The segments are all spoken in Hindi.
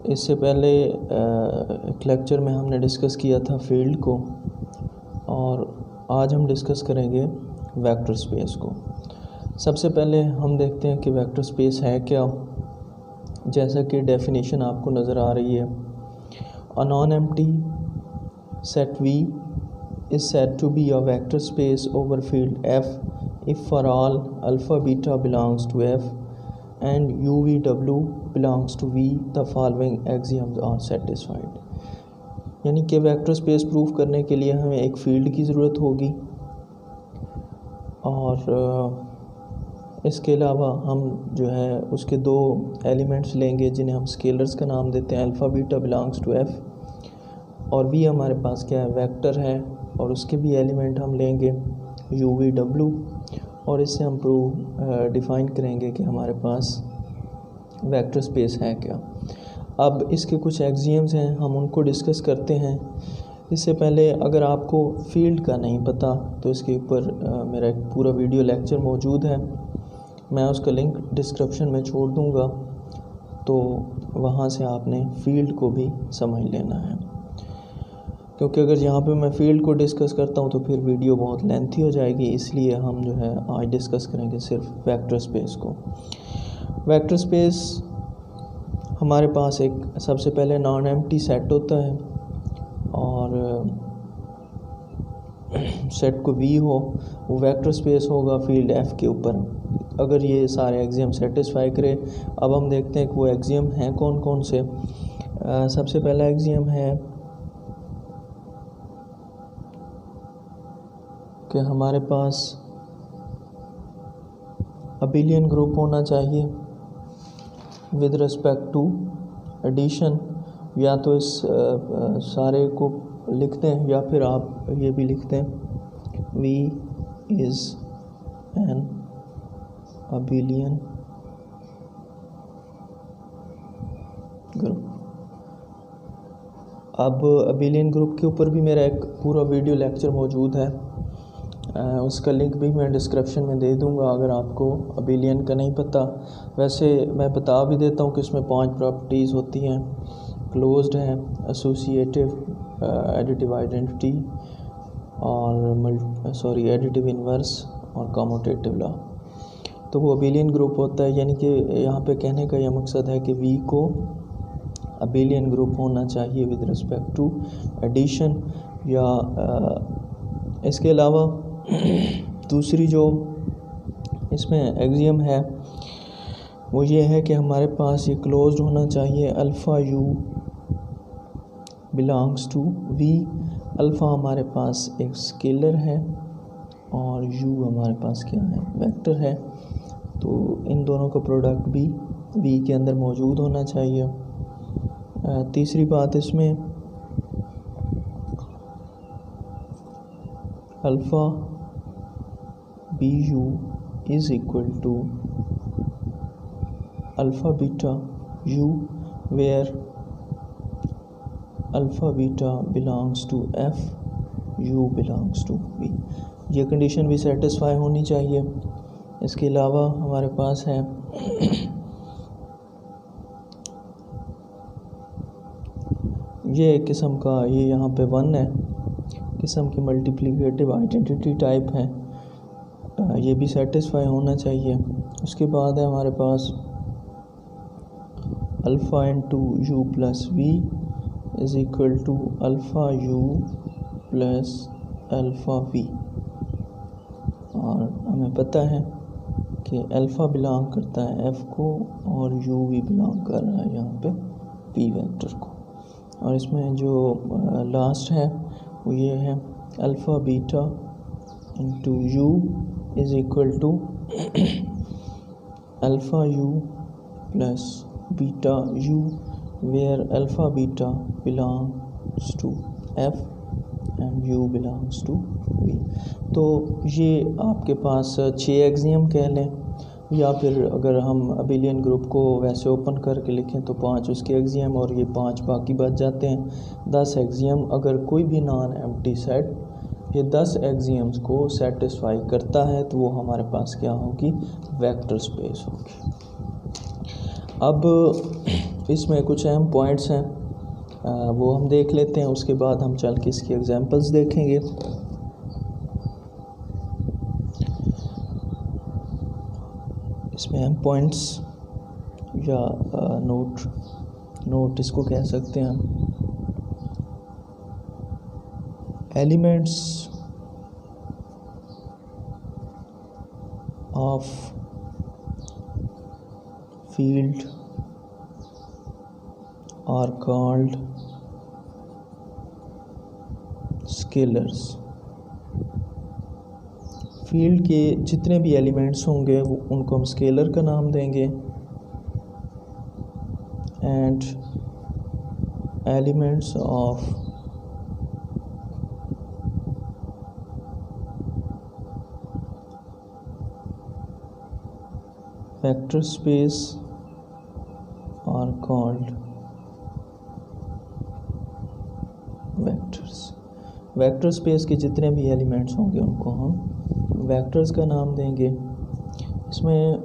इससे पहले एक लेक्चर में हमने डिस्कस किया था फील्ड को, और आज हम डिस्कस करेंगे वेक्टर स्पेस को। सबसे पहले हम देखते हैं कि वेक्टर स्पेस है क्या। जैसा कि डेफिनेशन आपको नज़र आ रही है, a non empty set V is said to be a vector space over field F if for all alpha beta belongs to F and UVW belongs to V the following axioms are satisfied। यानी कि वेक्टर स्पेस प्रूफ करने के लिए हमें एक फील्ड की ज़रूरत होगी, और इसके अलावा हम जो है उसके दो एलिमेंट्स लेंगे जिन्हें हम स्केलर्स का नाम देते हैं, alpha beta belongs to F, और V हमारे पास क्या है, वेक्टर है, और उसके भी एलिमेंट हम लेंगे UVW, और इससे हम डिफ़ाइन करेंगे कि हमारे पास वेक्टर स्पेस है क्या। अब इसके कुछ एक्सियम्स हैं, हम उनको डिस्कस करते हैं। इससे पहले अगर आपको फील्ड का नहीं पता तो इसके ऊपर मेरा एक पूरा वीडियो लेक्चर मौजूद है, मैं उसका लिंक डिस्क्रिप्शन में छोड़ दूँगा, तो वहाँ से आपने फील्ड को भी समझ लेना है, क्योंकि अगर यहाँ पे मैं फील्ड को डिस्कस करता हूँ तो फिर वीडियो बहुत लेंथी हो जाएगी। इसलिए हम जो है आज डिस्कस करेंगे सिर्फ वेक्टर स्पेस को। वेक्टर स्पेस हमारे पास एक सबसे पहले नॉन एम्प्टी सेट होता है, और सेट को V हो, वो वेक्टर स्पेस होगा फील्ड F के ऊपर, अगर ये सारे एक्सियम सेटिस्फाई करे। अब हम देखते हैं कि वो एक्सियम हैं कौन कौन से। सबसे पहला एक्सियम है कि हमारे पास अबिलियन ग्रुप होना चाहिए विद रिस्पेक्ट टू एडिशन। या तो इस सारे को लिखते हैं या फिर आप ये भी लिखते हैं V is an abelian group. अब अबिलियन ग्रुप के ऊपर भी मेरा एक पूरा वीडियो लेक्चर मौजूद है, उसका लिंक भी मैं डिस्क्रिप्शन में दे दूंगा अगर आपको अबिलियन का नहीं पता। वैसे मैं बता भी देता हूँ कि इसमें 5 प्रॉपर्टीज़ होती हैं, क्लोज्ड है, एसोसिएटिव, एडिटिव आइडेंटिटी, और एडिटिव इन्वर्स और कम्यूटेटिव लॉ। तो वो अबिलियन ग्रुप होता है, यानी कि यहाँ पे कहने का यह मकसद है कि V को अबिलियन ग्रुप होना चाहिए विद रिस्पेक्ट टू एडिशन। या इसके अलावा दूसरी जो इसमें एक्सियम है वो ये है कि हमारे पास ये क्लोज्ड होना चाहिए, alpha U belongs to V। Alpha हमारे पास एक स्केलर है और U हमारे पास क्या है, वेक्टर है, तो इन दोनों का प्रोडक्ट भी V के अंदर मौजूद होना चाहिए। तीसरी बात इसमें alpha BU is equal to alpha beta U where alpha beta belongs to F, U belongs to V। ये कंडीशन भी सेटिस्फाई होनी चाहिए। इसके अलावा हमारे पास है ये एक किस्म का, ये यहाँ पे 1 है, किस्म की मल्टीप्लिकेटिव आइडेंटिटी टाइप है, ये भी सेटिस्फाई होना चाहिए। उसके बाद है हमारे पास alpha into U plus V is equal to alpha U plus alpha V, और हमें पता है कि अल्फ़ा बिलोंग करता है F को और U भी बिलोंग कर रहा है यहाँ पे V वेक्टर को। और इसमें जो लास्ट है वो ये है alpha beta into U is equal to alpha U plus beta U where alpha beta belongs to F and U belongs to V। तो ये आपके पास 6 एक्सियम कह लें, या फिर अगर हम अबिलियन ग्रुप को वैसे ओपन करके लिखें तो 5 उसके एक्सियम और ये 5 बाकी बच जाते हैं 10 एक्सियम। अगर कोई भी नॉन एम्प्टी सेट ये 10 एक्सियम्स को सेटिस्फाई करता है तो वो हमारे पास क्या होगी, वेक्टर स्पेस होगी। अब इसमें कुछ अहम पॉइंट्स हैं, वो हम देख लेते हैं, उसके बाद हम चल के इसकी एग्जांपल्स देखेंगे। इसमें अहम पॉइंट्स या नोट इसको कह सकते हैं हम। Elements of field are called scalars. Field के जितने भी एलिमेंट्स होंगे वो उनको हम स्केलर का नाम देंगे। And elements of vector space are called vectors. Vector space के जितने भी एलिमेंट्स होंगे उनको हम वेक्टर्स का नाम देंगे। इसमें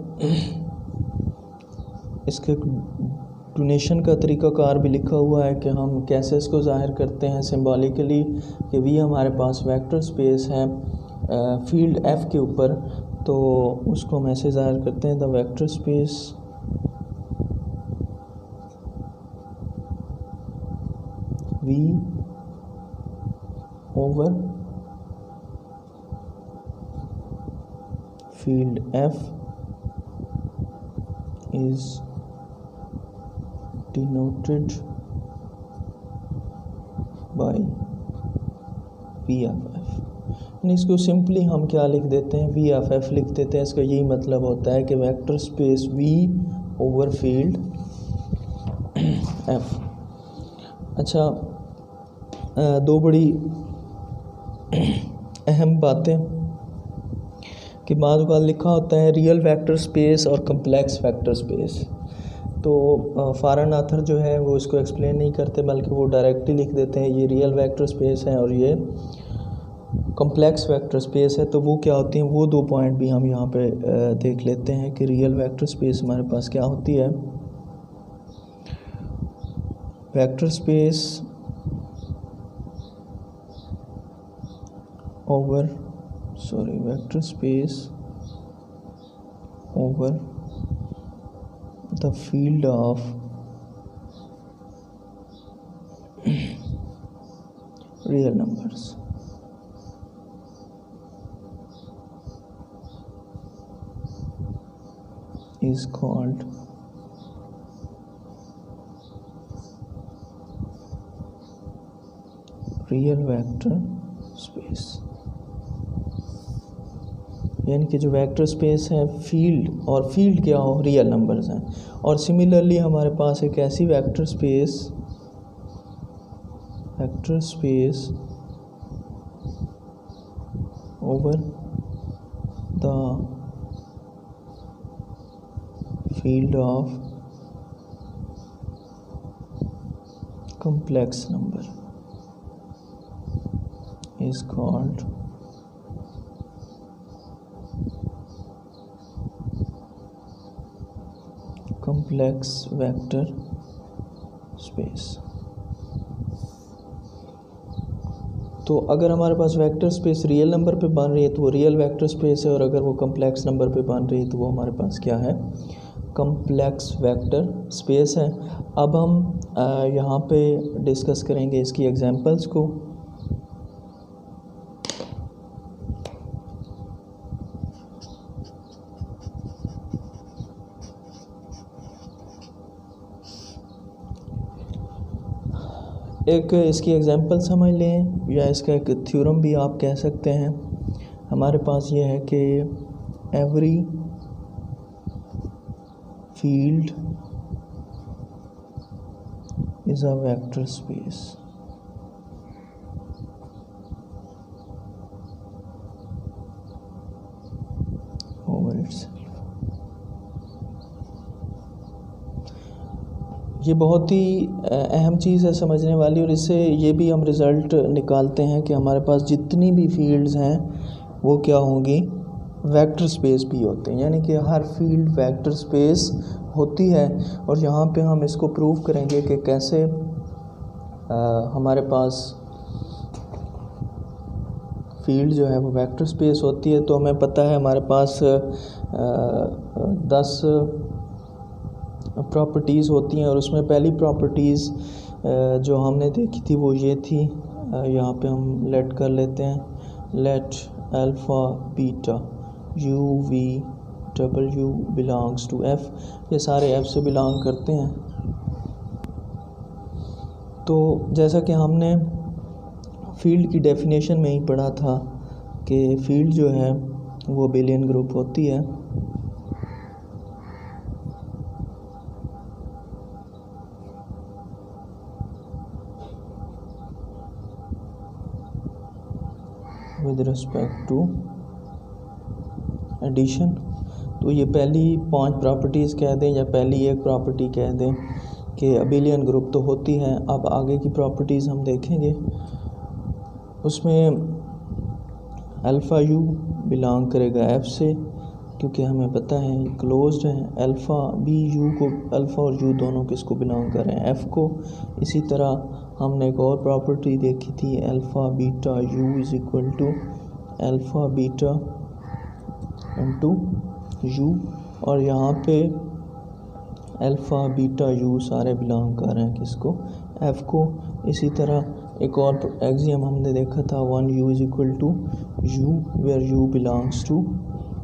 इसके डोनेशन का तरीक़ाकार भी लिखा हुआ है कि हम कैसे इसको ज़ाहिर करते हैं सिंबॉलिकली, कि वी हमारे पास वेक्टर स्पेस है फील्ड एफ के ऊपर, तो उसको हम ऐसे ज़ाहिर करते हैं the vector space V over field F is denoted by V F F. इसको सिंपली हम क्या लिख देते हैं, वी एफ एफ लिख देते हैं। इसका यही मतलब होता है कि vector space V over field F. अच्छा, दो बड़ी अहम बातें कि बाद लिखा होता है रियल वेक्टर स्पेस और कम्प्लेक्स वेक्टर स्पेस, तो फॉरेन ऑथर जो है वो इसको एक्सप्लेन नहीं करते बल्कि वो डायरेक्टली लिख देते हैं ये रियल वेक्टर स्पेस है और ये कम्प्लेक्स वेक्टर स्पेस है। तो वो क्या होती हैं, वो दो पॉइंट भी हम यहाँ पे देख लेते हैं कि रियल वेक्टर स्पेस हमारे पास क्या होती है। Vector space over vector space over the field of real numbers is called real vector space। यानी कि जो वेक्टर स्पेस है फील्ड, और फील्ड क्या हो, रियल नंबर्स हैं। और सिमिलरली हमारे पास एक ऐसी vector space over the field of complex number is called complex vector space। तो अगर हमारे पास वेक्टर स्पेस रियल नंबर पे बन रही है तो वो रियल वेक्टर स्पेस है, और अगर वो कम्प्लेक्स नंबर पे बन रही है तो वो हमारे पास क्या है, कम्प्लेक्स वेक्टर स्पेस है। अब हम यहाँ पे डिस्कस करेंगे इसकी एग्जांपल्स को। एक इसकी एग्जांपल समझ लें, या इसका एक थ्योरम भी आप कह सकते हैं। हमारे पास ये है कि every field is a vector space over itself. ये बहुत ही अहम चीज़ है समझने वाली, और इससे ये भी हम रिज़ल्ट निकालते हैं कि हमारे पास जितनी भी फील्ड्स हैं वो क्या होंगी, वेक्टर स्पेस भी होते हैं, यानी कि हर फील्ड वेक्टर स्पेस होती है। और यहाँ पे हम इसको प्रूव करेंगे कि कैसे हमारे पास फील्ड जो है वो वेक्टर स्पेस होती है। तो हमें पता है हमारे पास 10 प्रॉपर्टीज़ होती हैं, और उसमें पहली प्रॉपर्टीज़ जो हमने देखी थी वो ये थी, यहाँ पे हम लेट कर लेते हैं, let alpha beta U V W belongs to F. ये सारे एफ़ से बिलोंग करते हैं। तो जैसा कि हमने फील्ड की डेफिनेशन में ही पढ़ा था कि फील्ड जो है वो अबेलियन ग्रुप होती है। With respect to addition. तो ये पहली 5 प्रॉपर्टीज़ कह दें या पहली एक प्रॉपर्टी कह दें कि अबेलियन ग्रुप तो होती है। अब आगे की प्रॉपर्टीज़ हम देखेंगे। उसमें अल्फ़ा यू बिलोंग करेगा एफ़ से, क्योंकि हमें पता है ये क्लोज्ड है। अल्फ़ा बी यू को, अल्फ़ा और यू दोनों किसको बिलोंग कर रहे हैं, एफ़ को। इसी तरह हमने एक और प्रॉपर्टी देखी थी, alpha beta U is equal to alpha beta into U, और यहाँ पे अल्फ़ा बीटा यू सारे बिलोंग कर रहे हैं किसको, एफ़ को। इसी तरह एक और एक्सियम हमने देखा था, 1 U is equal to U where U belongs to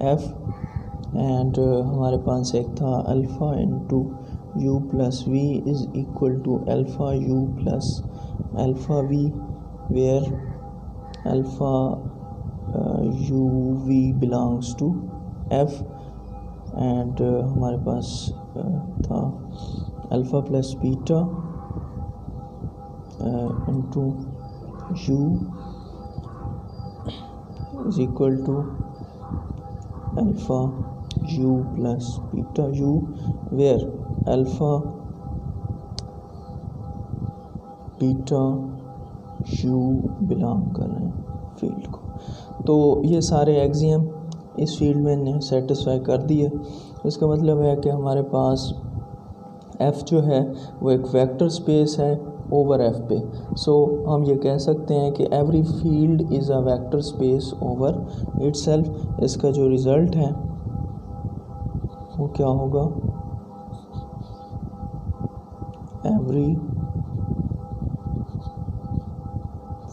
F. And हमारे पास एक था alpha into U plus V is equal to alpha U plus alpha V where alpha U V belongs to F. And हमारे पास था alpha plus beta into U is equal to alpha U plus beta U where alpha beta U belong कर रहे हैं फील्ड को। तो ये सारे एक्सियम इस फील्ड में ने सेटिस्फाई कर दिए। इसका मतलब है कि हमारे पास एफ़ जो है वो एक वेक्टर स्पेस है ओवर एफ़ पे। सो हम ये कह सकते हैं कि every field is a vector space over itself. इसका जो रिज़ल्ट है वो क्या होगा, every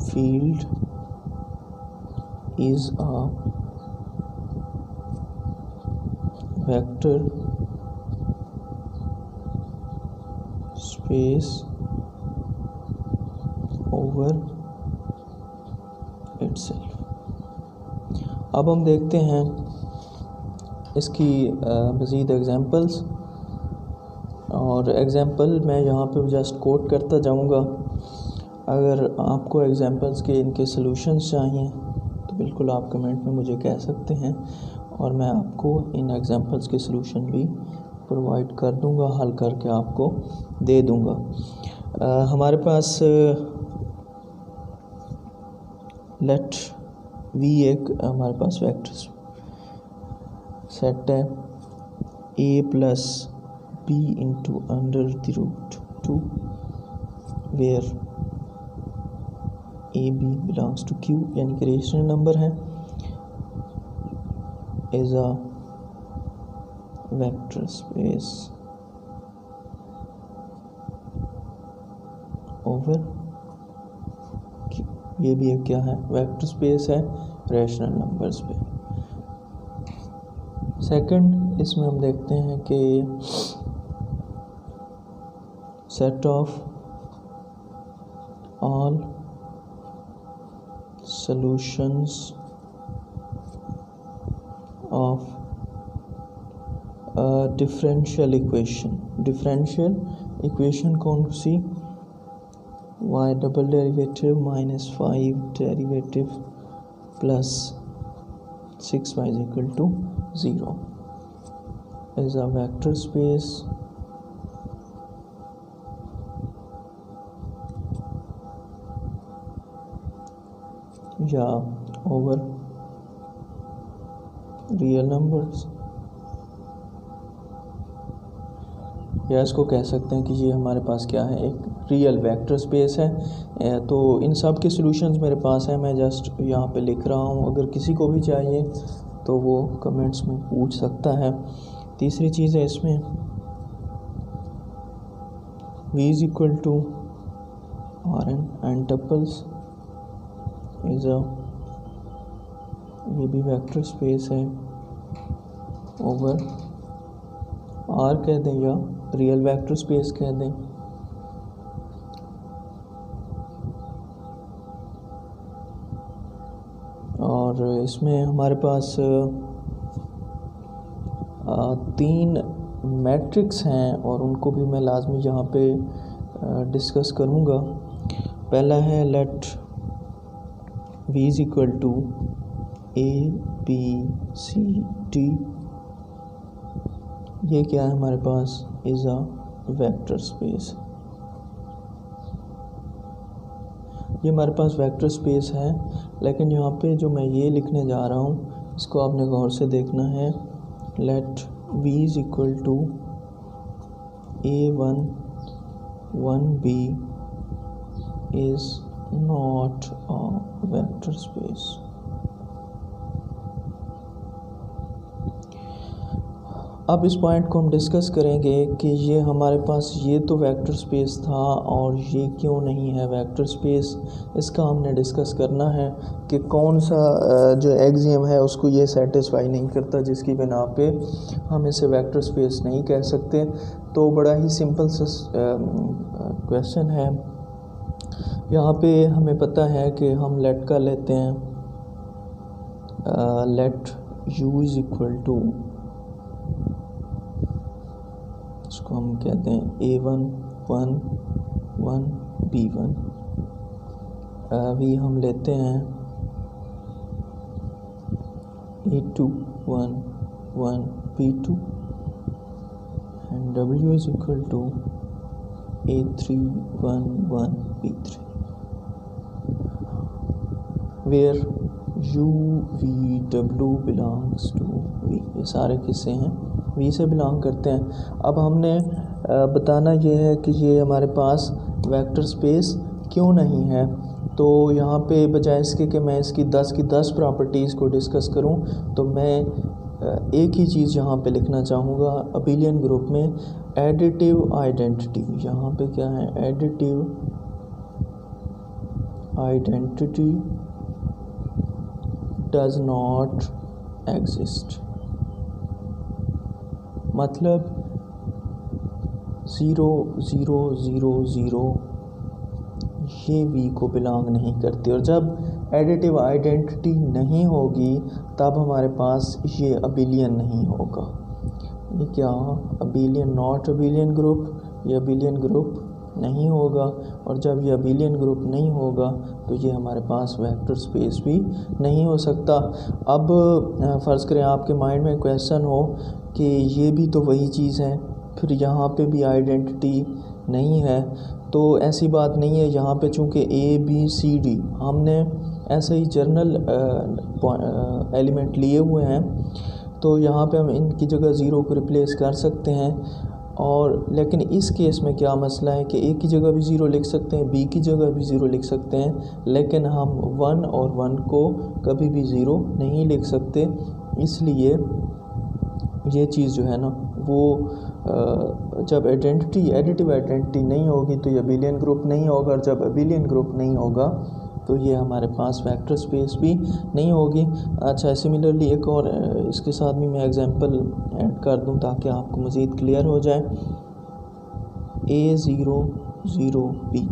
field is a vector space over itself. अब हम देखते हैं इसकी मज़ीद एग्जांपल्स, और एग्जांपल मैं यहाँ पे जस्ट कोट करता जाऊँगा। अगर आपको एग्जांपल्स के इनके सॉल्यूशंस चाहिए तो बिल्कुल आप कमेंट में मुझे कह सकते हैं, और मैं आपको इन एग्जांपल्स के सॉल्यूशन भी प्रोवाइड कर दूँगा, हल करके आपको दे दूँगा। हमारे पास लेट वी एक हमारे पास वेक्टर सेट है, A plus B into under the root 2 where A B belongs to Q, यानी कि रेशनल नंबर है, is a vector space over Q. ये भी एक क्या है, वेक्टर स्पेस है रेशनल नंबर्स पे। सेकंड इसमें हम देखते हैं कि set of all solutions of differential equation कौन सी, y double derivative minus 5 derivative plus 6y is equal to 0 is a vector space या ओवर रियल नंबर्स, या इसको कह सकते हैं कि ये हमारे पास क्या है, एक रियल वेक्टर स्पेस है। तो इन सब के सॉल्यूशंस मेरे पास है, मैं जस्ट यहाँ पे लिख रहा हूँ, अगर किसी को भी चाहिए तो वो कमेंट्स में पूछ सकता है। तीसरी चीज़ है इसमें v is equal to R N tuples is a, ये भी वेक्टर स्पेस है ओवर आर कह दें या रियल वेक्टर स्पेस कह दें। और इसमें हमारे पास 3 मैट्रिक्स हैं और उनको भी मैं लाजमी यहाँ पे डिस्कस करूँगा। पहला है let v is equal to a b c d, ये क्या है हमारे पास, इज़ अ वेक्टर स्पेस। ये हमारे पास वेक्टर स्पेस है, लेकिन यहाँ पे जो मैं ये लिखने जा रहा हूँ इसको आपने गौर से देखना है। Let v is equal to a1 1b is not a vector space. अब इस पॉइंट को हम डिस्कस करेंगे कि ये हमारे पास ये तो वेक्टर स्पेस था और ये क्यों नहीं है वेक्टर स्पेस। इसका हमने डिस्कस करना है कि कौन सा जो एक्सियम है उसको ये सेटिस्फाई नहीं करता, जिसकी बिना पे हम इसे वेक्टर स्पेस नहीं कह सकते। तो बड़ा ही सिंपल सा क्वेश्चन है। यहाँ पे हमें पता है कि हम लेट का लेते हैं, let u is equal to, इसको हम कहते हैं a1 1 1 b1, v हम लेते हैं a2 1 1 b2 and w is equal to a3 1 1 b3 where u v w belongs to v। ये सारे किस्से हैं v से बिलोंग करते हैं। अब हमने बताना ये है कि ये हमारे पास वेक्टर स्पेस क्यों नहीं है। तो यहाँ पे बजाय इसके कि मैं इसकी 10 की 10 प्रॉपर्टीज़ को डिस्कस करूँ, तो मैं एक ही चीज़ यहाँ पे लिखना चाहूँगा। अबिलियन ग्रुप में एडिटिव आइडेंटिटी, यहाँ पे क्या है, additive identity does not exist. मतलब 0 0 0 0 ये v को बिलोंग नहीं करती, और जब एडिटिव आइडेंटिटी नहीं होगी तब हमारे पास ये अबिलियन नहीं होगा। ये क्या, अबिलियन, नॉट अबिलियन ग्रुप, ये अबिलियन ग्रुप नहीं होगा। और जब ये अबिलियन ग्रुप नहीं होगा तो ये हमारे पास वेक्टर स्पेस भी नहीं हो सकता। अब फ़र्ज़ करें आपके माइंड में क्वेश्चन हो कि ये भी तो वही चीज़ है, फिर यहाँ पे भी आइडेंटिटी नहीं है। तो ऐसी बात नहीं है, यहाँ पे चूँकि ए बी सी डी हमने ऐसे ही जर्नल एलिमेंट लिए हुए हैं, तो यहाँ पे हम इनकी जगह ज़ीरो को रिप्लेस कर सकते हैं। और लेकिन इस केस में क्या मसला है कि ए की जगह भी ज़ीरो लिख सकते हैं, बी की जगह भी ज़ीरो लिख सकते हैं, लेकिन हम 1 और 1 को कभी भी ज़ीरो नहीं लिख सकते। इसलिए ये चीज़ जो है ना वो जब एडिटिव आइडेंटिटी नहीं होगी तो ये अबिलियन ग्रुप नहीं होगा, और जब अबिलियन ग्रुप नहीं होगा तो ये हमारे पास वेक्टर स्पेस भी नहीं होगी। अच्छा, सिमिलरली एक और इसके साथ भी मैं एग्जांपल ऐड कर दूं ताकि आपको मज़ीद क्लियर हो जाए। A0 0 B,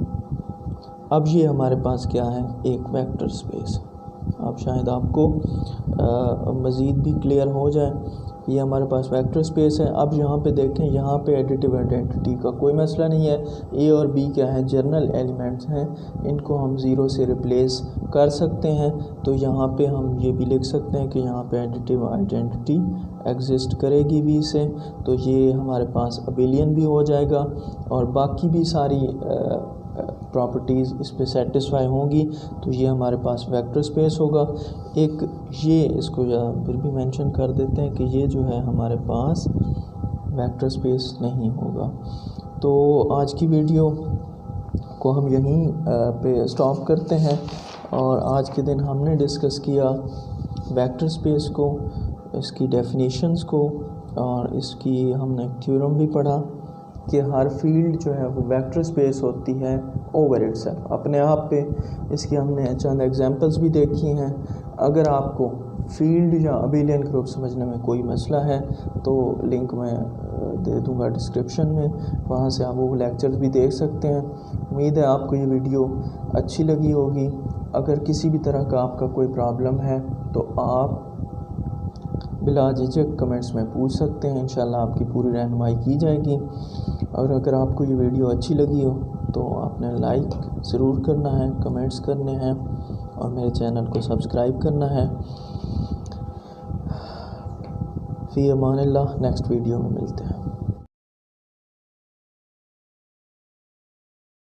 अब ये हमारे पास क्या है, एक वेक्टर स्पेस। अब शायद आपको मज़ीद भी क्लियर हो जाए, ये हमारे पास वेक्टर स्पेस है। अब यहाँ पे देखें, यहाँ पे एडिटिव आइडेंटिटी का कोई मसला नहीं है। ए और बी क्या है, जर्नल एलिमेंट्स हैं, इनको हम ज़ीरो से रिप्लेस कर सकते हैं। तो यहाँ पे हम ये भी लिख सकते हैं कि यहाँ पे एडिटिव आइडेंटिटी एग्जिस्ट करेगी बी से, तो ये हमारे पास अबिलियन भी हो जाएगा। और बाकी भी सारी प्रॉपर्टीज़ इस पे सेटिस्फाई होंगी तो ये हमारे पास वेक्टर स्पेस होगा। एक ये इसको फिर भी मेंशन कर देते हैं कि ये जो है हमारे पास वेक्टर स्पेस नहीं होगा। तो आज की वीडियो को हम यहीं पे स्टॉप करते हैं और आज के दिन हमने डिस्कस किया वेक्टर स्पेस को, इसकी डेफिनेशंस को, और इसकी हमने थ्योरम भी पढ़ा कि हर फील्ड जो है वो वेक्टर स्पेस होती है ओवर इटसेल्फ अपने आप पे। इसकी हमने चंद एग्जांपल्स भी देखी हैं। अगर आपको फील्ड या अबिलियन ग्रुप समझने में कोई मसला है तो लिंक मैं दे दूंगा डिस्क्रिप्शन में, वहाँ से आप वो लेक्चर्स भी देख सकते हैं। उम्मीद है आपको ये वीडियो अच्छी लगी होगी। अगर किसी भी तरह का आपका कोई प्रॉब्लम है तो आप बिला झिझक कमेंट्स में पूछ सकते हैं, इंशाल्लाह आपकी पूरी रहनुमाई की जाएगी। और अगर आपको ये वीडियो अच्छी लगी हो तो आपने लाइक ज़रूर करना है, कमेंट्स करने हैं और मेरे चैनल को सब्सक्राइब करना है। फ़ी अमानिल्लाह, नेक्स्ट वीडियो में मिलते हैं।